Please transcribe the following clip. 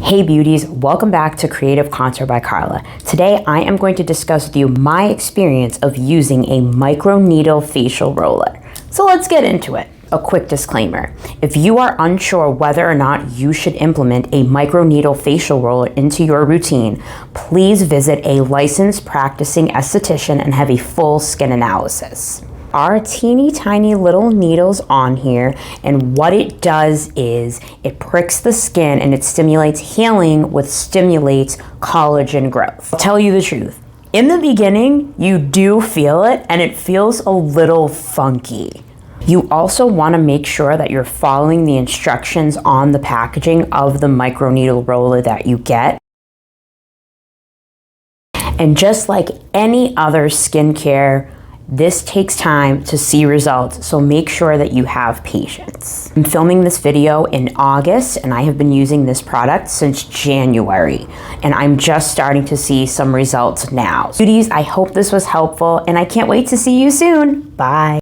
Hey beauties, welcome back to Creative Contour by Carla. Today I am going to discuss with you my experience of using a microneedle facial roller. So let's get into it. A quick disclaimer. If you are unsure whether or not you should implement a microneedle facial roller into your routine, please visit a licensed practicing esthetician and have a full skin analysis. Are teeny tiny little needles on here, and what it does is it pricks the skin and it stimulates healing, which stimulates collagen growth. I'll tell you the truth. In the beginning, you do feel it and it feels a little funky. You also want to make sure that you're following the instructions on the packaging of the microneedle roller that you get. And just like any other skincare, this takes time to see results, so make sure that you have patience. I'm filming this video in August and I have been using this product since January and I'm just starting to see some results now. Beauties, I hope this was helpful and I can't wait to see you soon. Bye.